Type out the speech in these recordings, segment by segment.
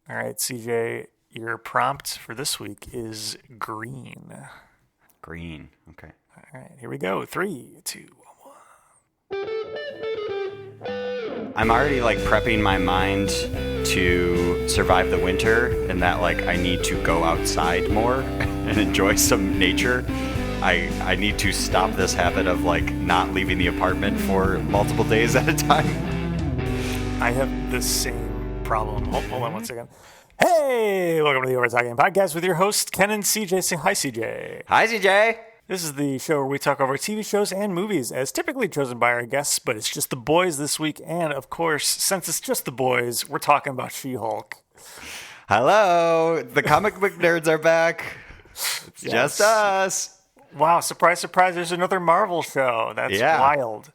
All right, CJ, your prompt for this week is green. Green. Okay. All right, here we go. 3, 2, 1. I'm already prepping my mind to survive the winter and that I need to go outside more and enjoy some nature. I need to stop this habit of not leaving the apartment for multiple days at a time. I have the same problem. Hold on one second. Hey, welcome to the Overtalking Podcast with your hosts, Ken and CJ. Say hi, CJ. Hi, CJ. This is the show where we talk over TV shows and movies as typically chosen by our guests, but it's just the boys this week. And of course, since it's just the boys, we're talking about She-Hulk. Hello. The comic book nerds are back. It's just us. Wow, surprise, surprise, there's another Marvel show. That's wild.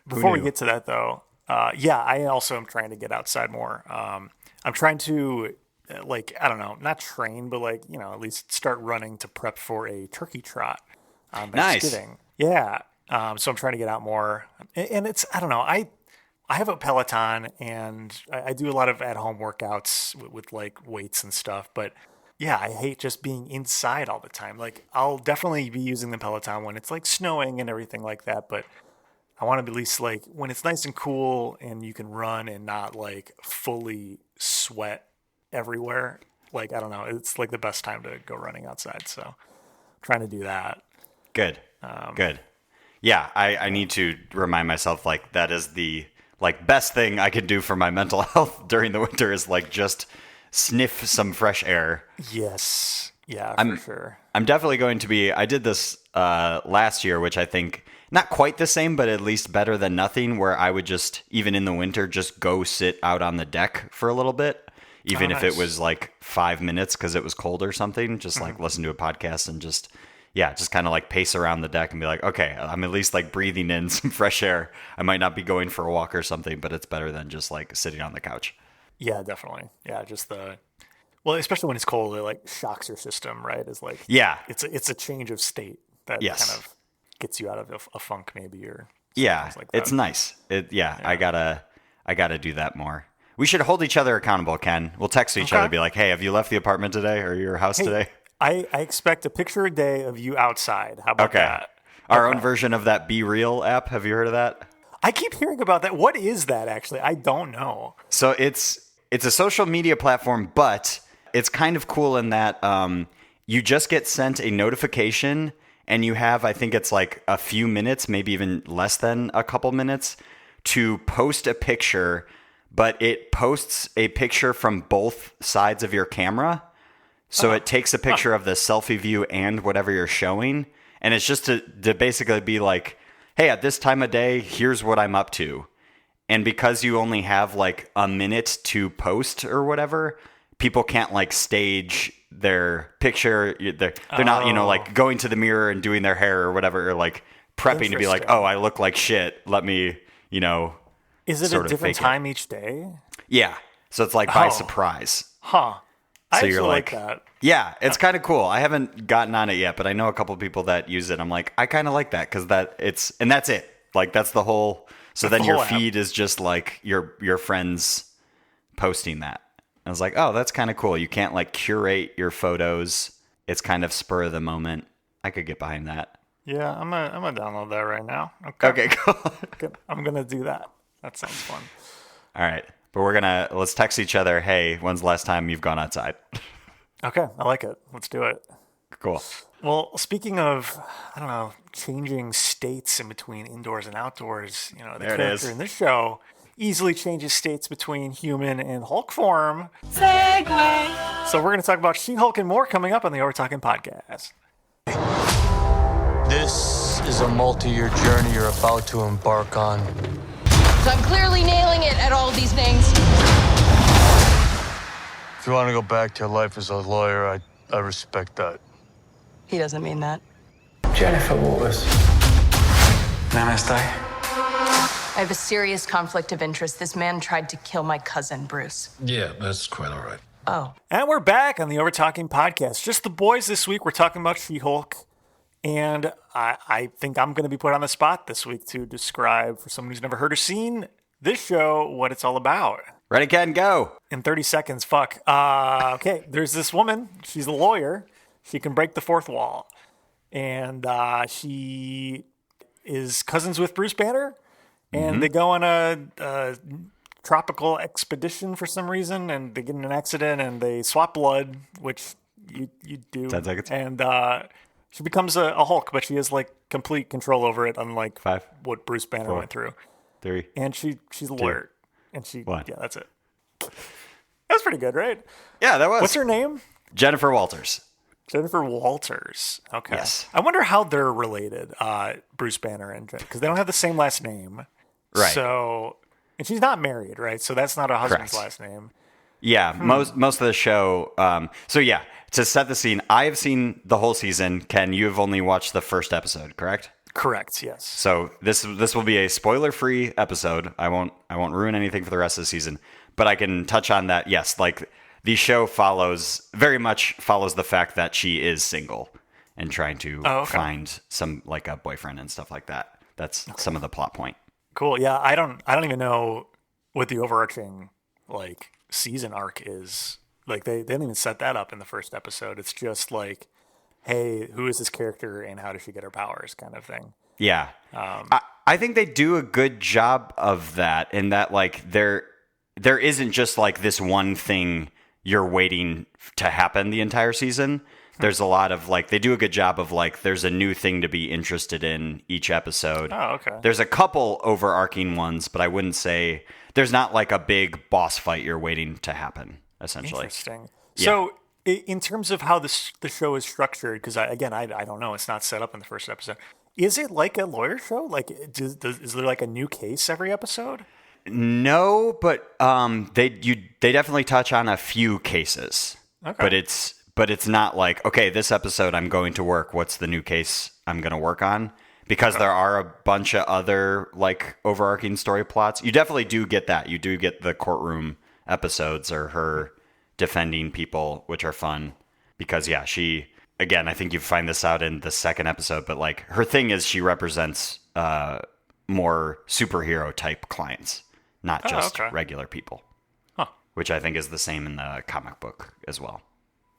Before we get to that, though, I also am trying to get outside more. I'm trying to, I don't know, not train, but at least start running to prep for a turkey trot on Thanksgiving. Nice. Yeah. So I'm trying to get out more. And it's, I don't know, I have a Peloton and I do a lot of at-home workouts with weights and stuff, but yeah, I hate just being inside all the time. I'll definitely be using the Peloton when it's snowing and everything like that, but I want to be at least when it's nice and cool and you can run and not fully sweat everywhere. I don't know. It's the best time to go running outside. So I'm trying to do that. Good. Good. Yeah. I need to remind myself that is the best thing I can do for my mental health during the winter is just sniff some fresh air. Yes. Yeah, for sure. I'm definitely going to be, I did this last year, which I think not quite the same, but at least better than nothing, where I would just, even in the winter, just go sit out on the deck for a little bit, even if it was 5 minutes because it was cold or something, just listen to a podcast and just kind of pace around the deck and be okay, I'm at least breathing in some fresh air. I might not be going for a walk or something, but it's better than just sitting on the couch. Yeah, definitely. Yeah, just especially when it's cold, it shocks your system, right? It's it's a change of state that kind of gets you out of a funk maybe or it's nice. I gotta do that more. We should hold each other accountable, Ken. We'll text each other, be hey, have you left the apartment today or your house today? I expect a picture a day of you outside. How about that? Our own version of that Be Real app. Have you heard of that? I keep hearing about that. What is that actually? I don't know. So it's a social media platform, but it's kind of cool in that you just get sent a notification and you have, I think it's a few minutes, maybe even less than a couple minutes, to post a picture, but it posts a picture from both sides of your camera. So it takes a picture of the selfie view and whatever you're showing. And it's just to basically be hey, at this time of day, here's what I'm up to. And because you only have a minute to post or whatever, people can't stage their picture. They're not, going to the mirror and doing their hair or whatever, or prepping to be oh, I look like shit. Let me, Is it a different time each day? Yeah. So it's by surprise. Huh. So you're like that. Yeah, it's kind of cool. I haven't gotten on it yet, but I know a couple people that use it. I'm I kind of like that because that's it. That's the whole. So then your feed is just your friends posting that. I was oh, that's kind of cool. You can't curate your photos. It's kind of spur of the moment. I could get behind that. Yeah, I'm gonna download that right now. Okay, cool. I'm gonna do that. That sounds fun. All right, but let's text each other. Hey, when's the last time you've gone outside? Okay, I like it. Let's do it. Cool. Well, speaking of, I don't know, changing states in between indoors and outdoors, the character in this show easily changes states between human and Hulk form. Segway! So we're going to talk about She-Hulk and more coming up on the Overtalking Podcast. This is a multi-year journey you're about to embark on. So I'm clearly nailing it at all of these things. If you want to go back to your life as a lawyer, I respect that. He doesn't mean that. Jennifer Waters. Namaste. I have a serious conflict of interest. This man tried to kill my cousin, Bruce. Yeah, that's quite all right. Oh. And we're back on the Overtalking Podcast. Just the boys this week. We're talking about She-Hulk. And I think I'm going to be put on the spot this week to describe, for someone who's never heard or seen this show, what it's all about. Ready, Ken, go. In 30 seconds, fuck. Okay, there's this woman. She's a lawyer. She can break the fourth wall. And she is cousins with Bruce Banner. And they go on a tropical expedition for some reason. And they get in an accident and they swap blood, which you do. 10 seconds. And she becomes a Hulk, but she has like complete control over it, unlike 5, what Bruce Banner 4, went through. 3. And she's a lawyer. And 1. Yeah, that's it. That's pretty good, right? Yeah, that was. What's her name? Jennifer Walters. Jennifer Walters. Okay. Yes. I wonder how they're related, Bruce Banner and Jen, because they don't have the same last name. Right. So, and she's not married, right? So that's not a husband's Correct. last name. Yeah, most of the show. So yeah, to set the scene, I have seen the whole season. Ken, you have only watched the first episode, correct? Correct. Yes. So this will be a spoiler-free episode. I won't ruin anything for the rest of the season, but I can touch on that. Yes, like the show very much follows the fact that she is single and trying to find some like a boyfriend and stuff like that. That's some of the plot point. Cool. Yeah. I don't even know what the overarching like season arc is. Like they didn't even set that up in the first episode. It's just like, hey, who is this character and how does she get her powers, kind of thing. Yeah. I think they do a good job of that in that like there isn't just like this one thing you're waiting to happen the entire season. There's a lot of like, they do a good job of like, there's a new thing to be interested in each episode. Oh, okay. There's a couple overarching ones, but I wouldn't say there's not like a big boss fight you're waiting to happen, essentially. Interesting. Yeah. So in terms of how the show is structured, because I don't know, it's not set up in the first episode. Is it like a lawyer show? Like, is there like a new case every episode? No, but they definitely touch on a few cases. Okay. But it's not like, okay, this episode I'm going to work. What's the new case I'm going to work on? Because there are a bunch of other like overarching story plots. You definitely do get that. You do get the courtroom episodes or her defending people, which are fun. Because yeah, she, again, I think you find this out in the second episode, but like her thing is she represents more superhero type clients, not just regular people. Huh. Which I think is the same in the comic book as well.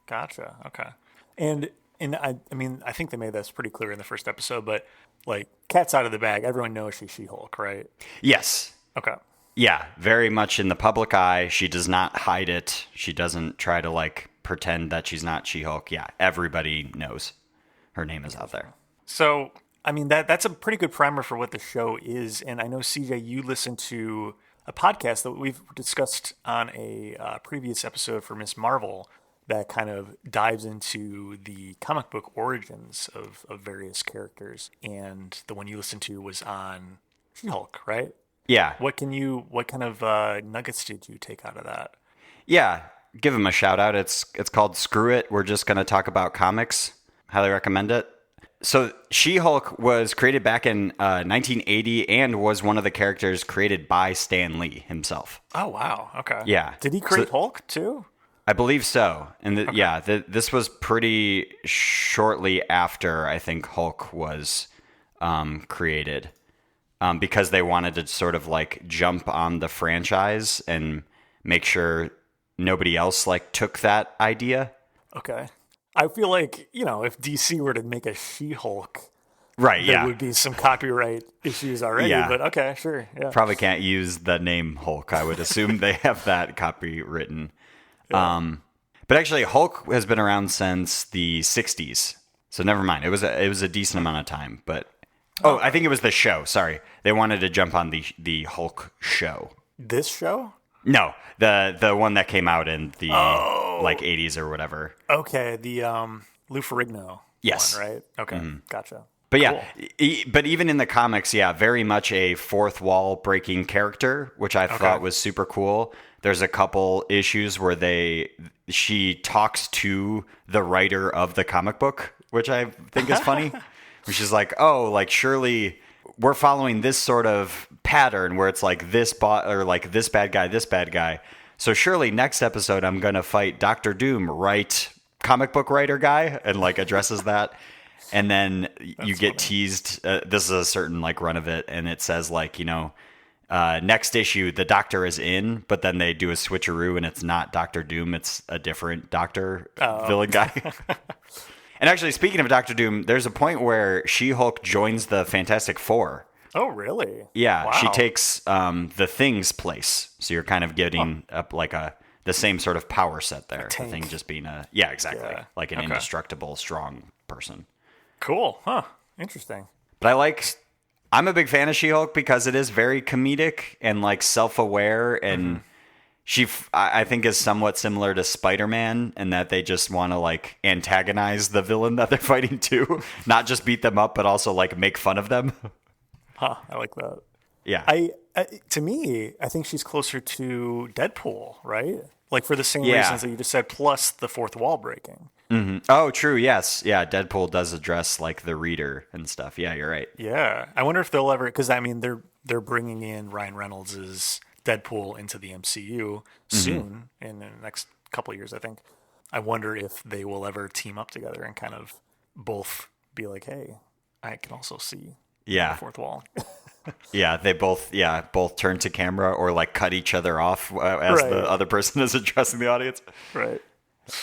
Gotcha. Okay. And I mean, I think they made this pretty clear in the first episode, but like cat's out of the bag. Everyone knows she's She-Hulk, right? Yes. Okay. Yeah, very much in the public eye. She does not hide it. She doesn't try to like pretend that she's not She-Hulk. Yeah, everybody knows her name is out there. So, I mean, that's a pretty good primer for what the show is. And I know, CJ, you listened to a podcast that we've discussed on a previous episode for Miss Marvel that kind of dives into the comic book origins of various characters. And the one you listened to was on She-Hulk, right? Yeah. What kind of nuggets did you take out of that? Yeah, give him a shout out. It's called Screw It. We're just going to talk about comics. Highly recommend it. So She-Hulk was created back in 1980 and was one of the characters created by Stan Lee himself. Oh, wow. Okay. Yeah. Did he create Hulk too? I believe so. And this was pretty shortly after I think Hulk was created because they wanted to sort of like jump on the franchise and make sure nobody else like took that idea. Okay. I feel like, if DC were to make a She-Hulk, right, there would be some copyright issues already, but okay, sure. Yeah. Probably can't use the name Hulk. I would assume they have that copywritten. Yeah. But actually Hulk has been around since the 60s. So never mind. It was a decent amount of time, but I think it was the show. Sorry. They wanted to jump on the Hulk show. This show? No, the one that came out in the like 80s or whatever. Okay, the Lou Ferrigno yes. one, right? Okay, Gotcha. But cool. but even in the comics, very much a fourth wall breaking character, which I thought was super cool. There's a couple issues where she talks to the writer of the comic book, which I think is funny. Which is like, surely we're following this sort of pattern where it's like this bad guy. So surely next episode I'm going to fight Dr. Doom, right? Comic book writer guy, and like addresses that. And then you get teased. This is a certain like run of it. And it says like, next issue, the Doctor is in, but then they do a switcheroo and it's not Doctor Doom. It's a different Doctor villain guy. And actually, speaking of Doctor Doom, there's a point where She-Hulk joins the Fantastic Four. Oh, really? Yeah, wow. She takes the Thing's place. So you're kind of getting up like the same sort of power set there. The Thing just being exactly. Like an indestructible, strong person. Cool. Huh. Interesting. But I'm a big fan of She-Hulk because it is very comedic and like self-aware, and she, I think, is somewhat similar to Spider-Man in that they just want to like antagonize the villain that they're fighting too, not just beat them up, but also like make fun of them. Huh. I like that. Yeah. To me, I think she's closer to Deadpool, right? Like for the same reasons that you just said, plus the fourth wall breaking. Mm-hmm. Oh, true. Yes. Yeah. Deadpool does address like the reader and stuff. Yeah, you're right. Yeah. I wonder if they'll ever, because I mean, they're bringing in Ryan Reynolds' Deadpool into the MCU soon in the next couple of years, I think. I wonder if they will ever team up together and kind of both be like, hey, I can also see the fourth wall. Yeah, they both turn to camera or like cut each other off as the other person is addressing the audience. Right.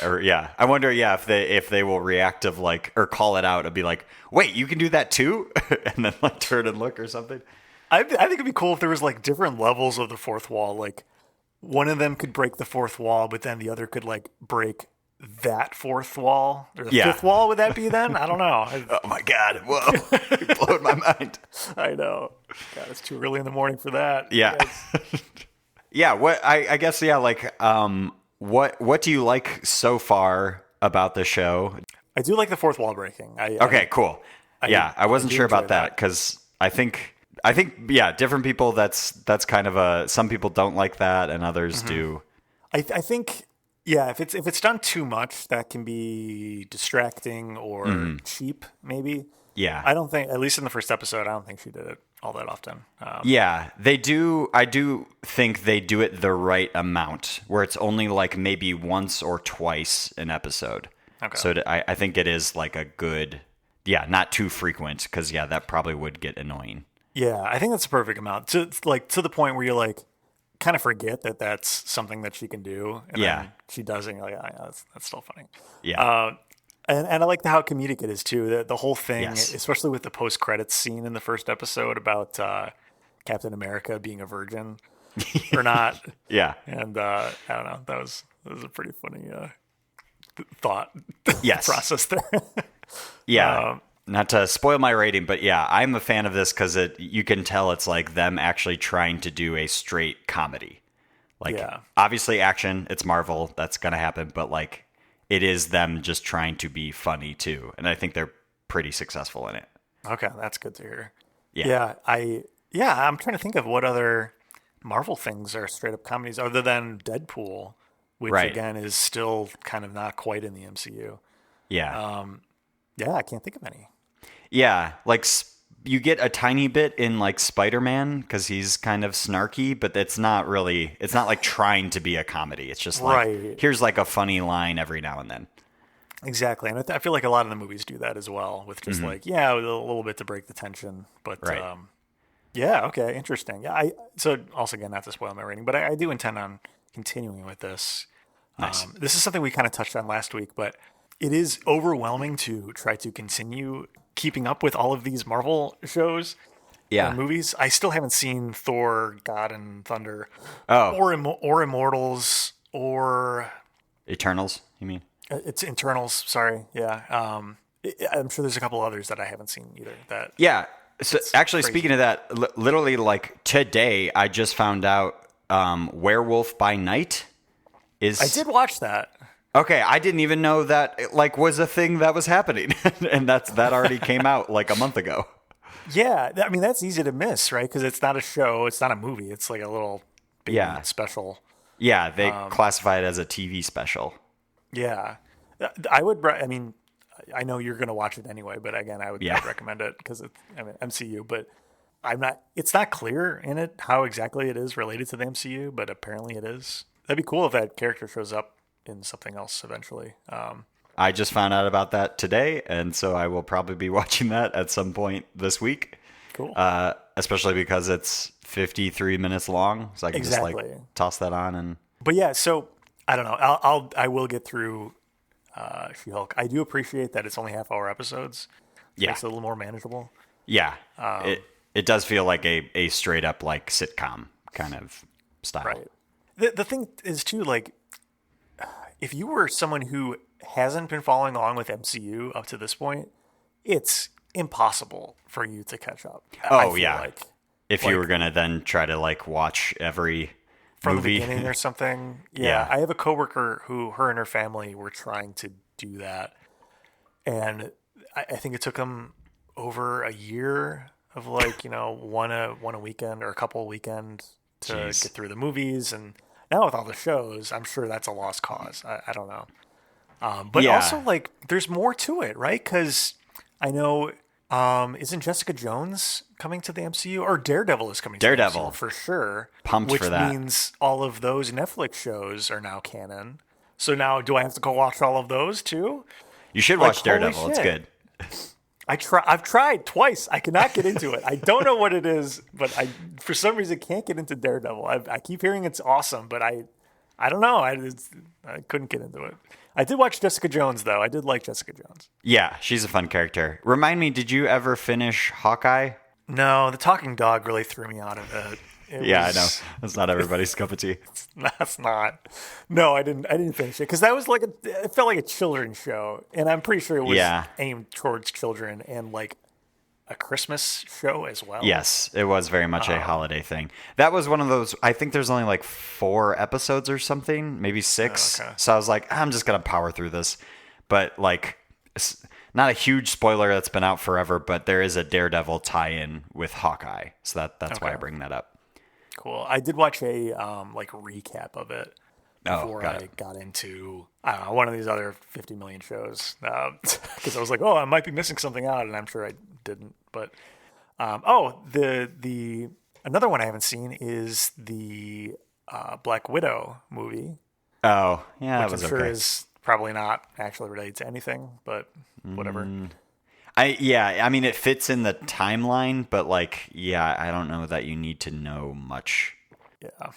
Or I wonder if they will react of like or call it out and be like, "Wait, you can do that too?" and then like turn and look or something. I think it'd be cool if there was like different levels of the fourth wall. Like one of them could break the fourth wall, but then the other could like break that fourth wall or the fifth wall. Would that be then? I don't know. Oh my God! Whoa, you blowed my mind. I know. God, it's too early in the morning for that. Yeah. Yeah. What I guess. Yeah. Like, what do you like so far about the show? I do like the fourth wall breaking. Cool. I wasn't sure about that because I think different people. That's kind of some people don't like that and others do. I think. Yeah, if it's done too much, that can be distracting or cheap, maybe. Yeah. I don't think, at least in the first episode, I don't think she did it all that often. They do. I do think they do it the right amount, where it's only like maybe once or twice an episode. Okay. So I think it is like a good, not too frequent, because that probably would get annoying. Yeah, I think that's the perfect amount. To the point where you're like, kind of forget that that's something that she can do. And then she does it and you're like, that's still funny. Yeah. And I like how comedic it is too. The whole thing, especially with the post-credits scene in the first episode about Captain America being a virgin or not. Yeah. And I don't know. That was a pretty funny thought process there. Not to spoil my rating, but I'm a fan of this because you can tell it's like them actually trying to do a straight comedy. Like, obviously action, it's Marvel, that's going to happen, but like it is them just trying to be funny too. And I think they're pretty successful in it. Okay, that's good to hear. Yeah. I'm trying to think of what other Marvel things are straight up comedies other than Deadpool, which again is still kind of not quite in the MCU. Yeah. I can't think of any. Yeah, like you get a tiny bit in like Spider-Man because he's kind of snarky, but it's not like trying to be a comedy. It's just like, here's like a funny line every now and then. Exactly. And I feel like a lot of the movies do that as well with just like, a little bit to break the tension. But okay, interesting. Yeah, so also again, not to spoil my rating, but I do intend on continuing with this. Nice. This is something we kind of touched on last week, but it is overwhelming to try to continue keeping up with all of these Marvel shows and movies. I still haven't seen Thor, God and Thunder, or Immortals, or Eternals, you mean? It's Internals, sorry. Yeah. I'm sure there's a couple others that I haven't seen either. So actually, crazy. Speaking of that, literally like today, I just found out Werewolf by Night is... I did watch that. Okay, I didn't even know that it, like was a thing that was happening, and that already came out like a month ago. Yeah, I mean that's easy to miss, right? Because it's not a show, it's not a movie, it's like a little special. Yeah, they classify it as a TV special. Yeah, I would. I mean, I know you're going to watch it anyway, but again, I would recommend it because it's MCU. But it's not clear in it how exactly it is related to the MCU, but apparently it is. That'd be cool if that character shows up in something else eventually. I just found out about that today, and so I will probably be watching that at some point this week. Cool. Especially because it's 53 minutes long, so I can just like toss that on and. But yeah, so I don't know. I will get through She-Hulk. I do appreciate that it's only half-hour episodes. Yeah, it's a little more manageable. Yeah, it does feel like a straight up like sitcom kind of style. Right. The thing is too, like, if you were someone who hasn't been following along with MCU up to this point, it's impossible for you to catch up. Oh yeah. If you were gonna then try to like watch every from movie the beginning or something. Yeah. I have a coworker who her and her family were trying to do that, and I think it took them over a year of like, one a weekend or a couple weekends to get through the movies. And now with all the shows, I'm sure that's a lost cause. I don't know. But also like there's more to it, right? Because I know, isn't Jessica Jones coming to the MCU, or Daredevil is coming to the MCU for sure. Pumped for that. Which means all of those Netflix shows are now canon. So now do I have to go watch all of those too? You should watch Daredevil. It's good. I've tried twice. I cannot get into it. I don't know what it is, but I for some reason can't get into Daredevil. I keep hearing it's awesome, but I don't know. I couldn't get into it. I did watch Jessica Jones though. I did like Jessica Jones. Yeah, she's a fun character. Remind me, did you ever finish Hawkeye? No, the talking dog really threw me out of it. I know. That's not everybody's cup of tea. That's not. No, I didn't finish it because that was like it felt like a children's show, and I'm pretty sure it was aimed towards children and like a Christmas show as well. Yes, it was very much a holiday thing. That was one of those. I think there's only like 4 episodes or something, maybe 6. Okay. So I was like, I'm just gonna power through this. But like, not a huge spoiler that's been out forever, but there is a Daredevil tie-in with Hawkeye, so that's why I bring that up. Cool. I did watch a like recap of it before I got into one of these other 50 million shows because I was like, I might be missing something out, and I'm sure I didn't. But the another one I haven't seen is the Black Widow movie. Oh yeah, that was I'm sure is probably not actually related to anything, but whatever. I mean, it fits in the timeline, but like, I don't know that you need to know much. Yeah.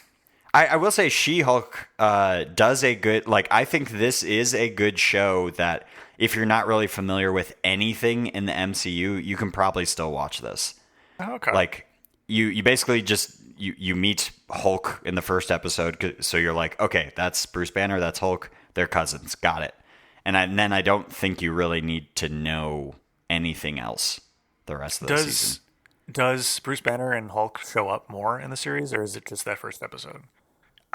I will say She-Hulk does a good, like, I think this is a good show that if you're not really familiar with anything in the MCU, you can probably still watch this. Okay. Like, you basically just, you meet Hulk in the first episode, so you're like, okay, that's Bruce Banner, that's Hulk, they're cousins, got it. And then I don't think you really need to know anything else the rest of the season. Does Bruce Banner and Hulk show up more in the series, or is it just that first episode?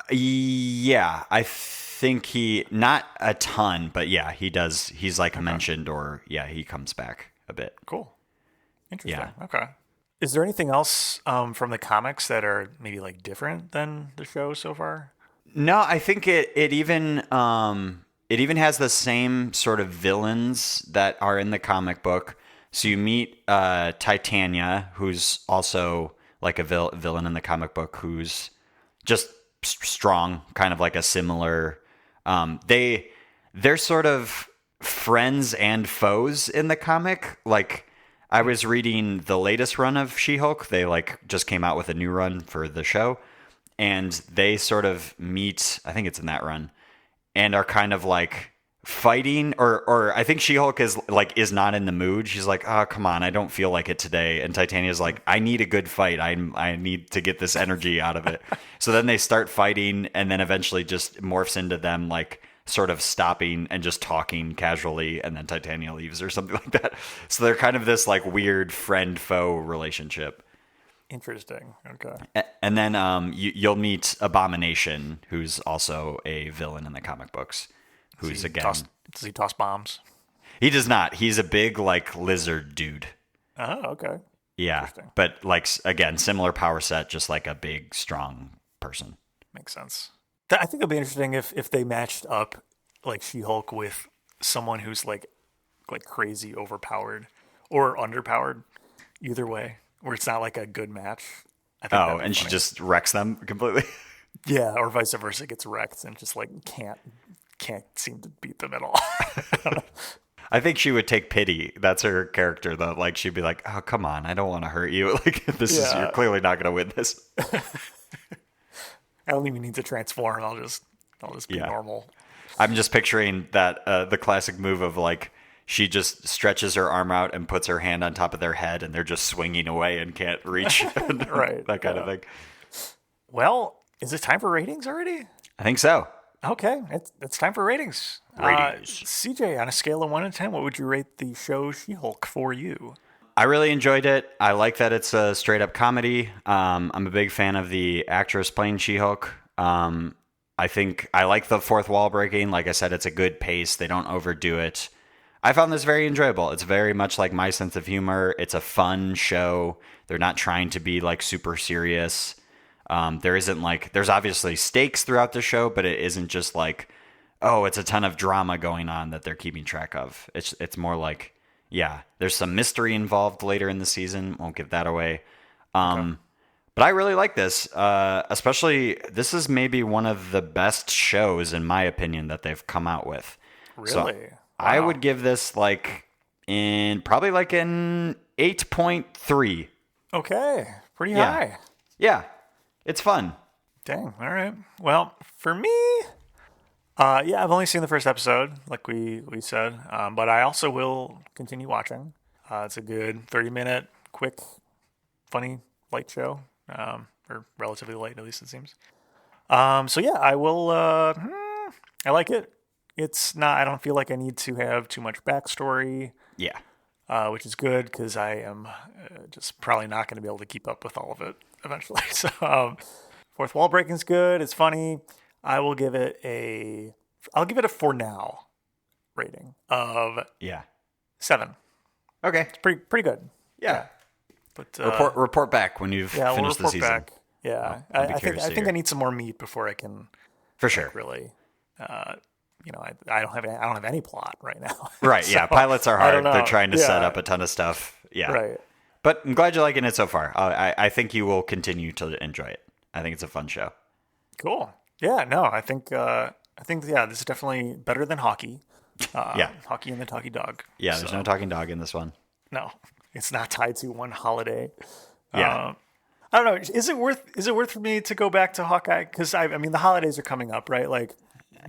Yeah, I think not a ton, but yeah, he does. He's like mentioned, or he comes back a bit. Cool. Interesting. Yeah. Okay. Is there anything else from the comics that are maybe like different than the show so far? No, I think it even has the same sort of villains that are in the comic book. So you meet Titania, who's also like a villain in the comic book, who's just strong, kind of like a similar. They're sort of friends and foes in the comic. Like, I was reading the latest run of She-Hulk. They like just came out with a new run for the show, and they sort of meet. I think it's in that run. And are kind of like fighting, or I think She-Hulk is not in the mood. She's like, oh, come on, I don't feel like it today. And Titania's like, I need a good fight. I need to get this energy out of it. So then they start fighting, and then eventually just morphs into them like sort of stopping and just talking casually, and then Titania leaves or something like that. So they're kind of this like weird friend-foe relationship. Interesting. Okay. And then you'll meet Abomination, who's also a villain in the comic books. Who's does he toss bombs? He does not. He's a big like lizard dude. Oh, okay. Yeah, but like again, similar power set, just like a big, strong person. Makes sense. I think it'll be interesting if they matched up like She-Hulk with someone who's like crazy overpowered or underpowered. Either way. Where it's not like a good match. I think and she just wrecks them completely. Yeah, or vice versa, gets wrecked and just like can't seem to beat them at all. I think she would take pity. That's her character, though. Like, she'd be like, "Oh, come on, I don't want to hurt you. Like, you're clearly not going to win this." I don't even need to transform. I'll just be normal. I'm just picturing that the classic move of like she just stretches her arm out and puts her hand on top of their head, and they're just swinging away and can't reach. Right, that kind of thing. Well, is it time for ratings already? I think so. Okay, it's time for ratings. CJ, on a scale of 1 to 10, what would you rate the show She-Hulk for you? I really enjoyed it. I like that it's a straight-up comedy. I'm a big fan of the actress playing She-Hulk. I think I like the fourth wall breaking. Like I said, it's a good pace. They don't overdo it. I found this very enjoyable. It's very much like my sense of humor. It's a fun show. They're not trying to be like super serious. There's obviously stakes throughout the show, but it isn't just like, oh, it's a ton of drama going on that they're keeping track of. It's more like, yeah, there's some mystery involved later in the season. Won't give that away. Okay. But I really like this, especially this is maybe one of the best shows, in my opinion, that they've come out with. Really? So I would give this probably an 8.3. Okay. Pretty high. Yeah. It's fun. Dang. All right. Well, for me, I've only seen the first episode, like we said, but I also will continue watching. It's a good 30-minute, quick, funny, light show, or relatively light, at least it seems. I will. I like it. It's not. I don't feel like I need to have too much backstory. Yeah. Which is good because I am just probably not going to be able to keep up with all of it eventually. So, fourth wall breaking is good. It's funny. I'll give it a for now rating of 7. Okay, it's pretty good. Yeah. But report back when you've finished the season. Back. Yeah, I think I need some more meat before I can. For sure. Really. I don't have any plot right now. Right. So, yeah. Pilots are hard. They're trying to set up a ton of stuff. Yeah. Right. But I'm glad you're liking it so far. I think you will continue to enjoy it. I think it's a fun show. Cool. Yeah. No. I think this is definitely better than hockey. Hockey and the Talkie Dog. Yeah. There's no talking dog in this one. No, it's not tied to one holiday. Yeah. I don't know. Is it worth for me to go back to Hawkeye? Because I mean, the holidays are coming up, right? Like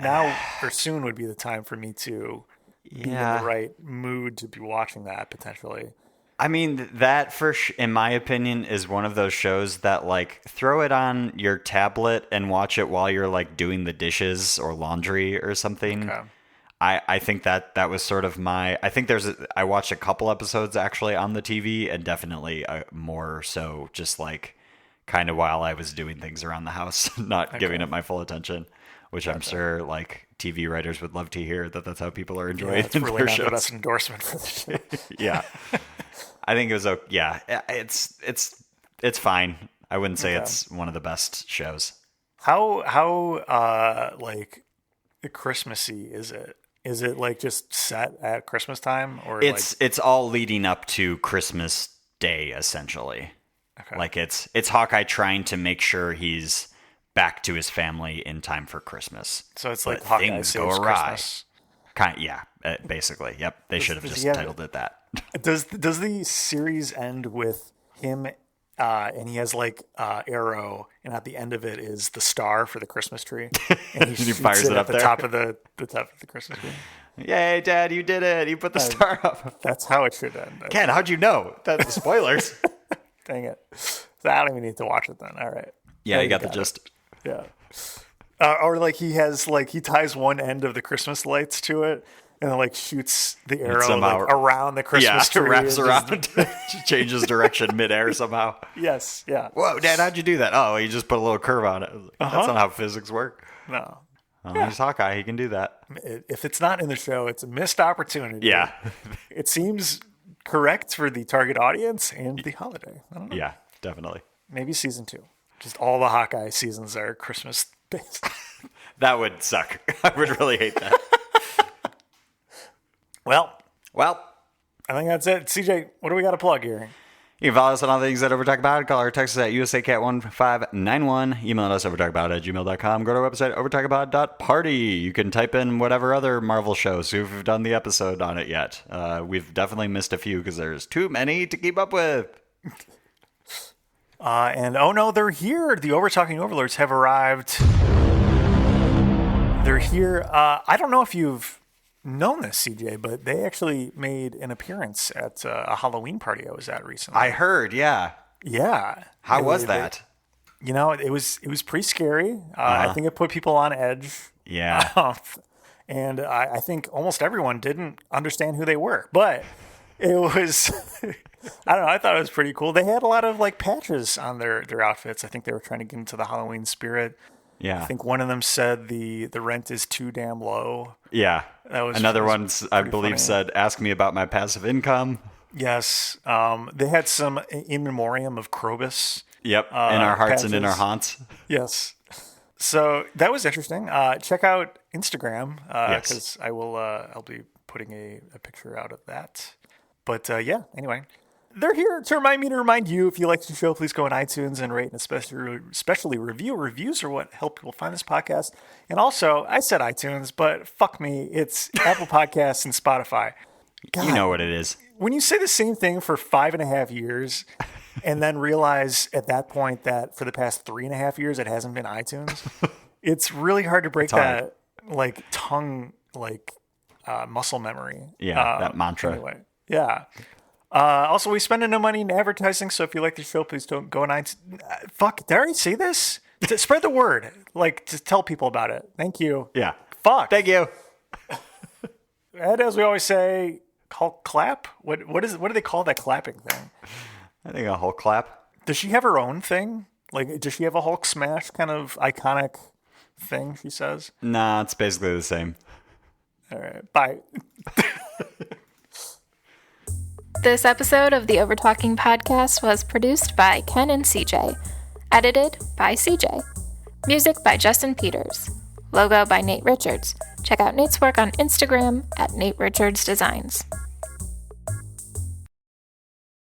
now or soon would be the time for me to be in the right mood to be watching that potentially. I mean, that in my opinion, is one of those shows that like throw it on your tablet and watch it while you're like doing the dishes or laundry or something. Okay. I think that was sort of I watched a couple episodes actually on the TV and definitely more so just like kind of while I was doing things around the house, not giving it my full attention, which I'm sure like TV writers would love to hear that's how people are enjoying it's really their shows. The best endorsement for the show. Yeah. I think it was okay. Yeah, it's fine. I wouldn't say it's one of the best shows. How like Christmassy is it? Is it like just set at Christmas time, or it's all leading up to Christmas Day essentially? Okay. Like it's Hawkeye trying to make sure he's back to his family in time for Christmas. So it's like Hawkeye things go awry. Christmas. Basically. Yep. They should have just titled it that. Does the series end with him and he has like Arrow, and at the end of it is the star for the Christmas tree, and he fires it up at the top of the Christmas tree. Yay, Dad, you did it. You put the star up. That's how it should end. Ken, how'd you know? That's the spoilers. Dang it. So I don't even need to watch it then. All right. Yeah, you got the gist. Yeah. Or like he ties one end of the Christmas lights to it, and then like shoots the arrow like, around the Christmas tree. Yeah, wraps around, changes direction midair somehow. Yes, yeah. Whoa, Dad, how'd you do that? Oh, you just put a little curve on it. That's not how physics work. No. He's Hawkeye. He can do that. If it's not in the show, it's a missed opportunity. Yeah. It seems correct for the target audience and the holiday. I don't know. Yeah, definitely. Maybe season 2. Just all the Hawkeye seasons are Christmas based. That would suck. I would really hate that. Well, I think that's it. CJ, what do we got to plug here? You can follow us on all things at Overtalkaboutt. Call or text us at USACat1591. Email us overtalkabout@gmail.com. Go to our website, overtalkabout.party. You can type in whatever other Marvel show, see if we've done the episode on it yet. We've definitely missed a few because there's too many to keep up with. And oh no, they're here. The Overtalking Overlords have arrived. They're here. I don't know if you've known this, CJ, but they actually made an appearance at a Halloween party I was at recently. I heard, yeah. Yeah. How was that? It was pretty scary. I think it put people on edge. Yeah. And I think almost everyone didn't understand who they were, but it was, I don't know, I thought it was pretty cool. They had a lot of like patches on their outfits. I think they were trying to get into the Halloween spirit. Yeah. I think one of them said the rent is too damn low. Yeah. Another one, I believe, funny. said, ask me about my passive income. Yes. They had some in memoriam of Krobus. Yep. In our hearts patches. and in our haunts. Yes. So that was interesting. Check out Instagram because I will. I'll be putting a picture out of that. But anyway. They're here to remind you, if you like the show, please go on iTunes and rate and especially review. Reviews are what help people find this podcast. And also, I said iTunes, but fuck me, it's Apple Podcasts and Spotify. God, you know what it is. When you say the same thing for 5.5 years and then realize at that point that for the past 3.5 years it hasn't been iTunes, it's really hard to break that like tongue, like muscle memory. Yeah, that mantra. Anyway, yeah. Also, we spend no money in advertising, so if you like the show, please don't go on iTunes. Fuck, did I already say this? Spread the word. Like, just tell people about it. Thank you. Yeah. Fuck. Thank you. And as we always say, clap? What do they call that clapping thing? I think a Hulk clap. Does she have her own thing? Like, does she have a Hulk smash kind of iconic thing, she says? Nah, it's basically the same. All right. Bye. This episode of the Overtalking Podcast was produced by Ken and CJ. Edited by CJ. Music by Justin Peters. Logo by Nate Richards. Check out Nate's work on Instagram at Nate Richards Designs.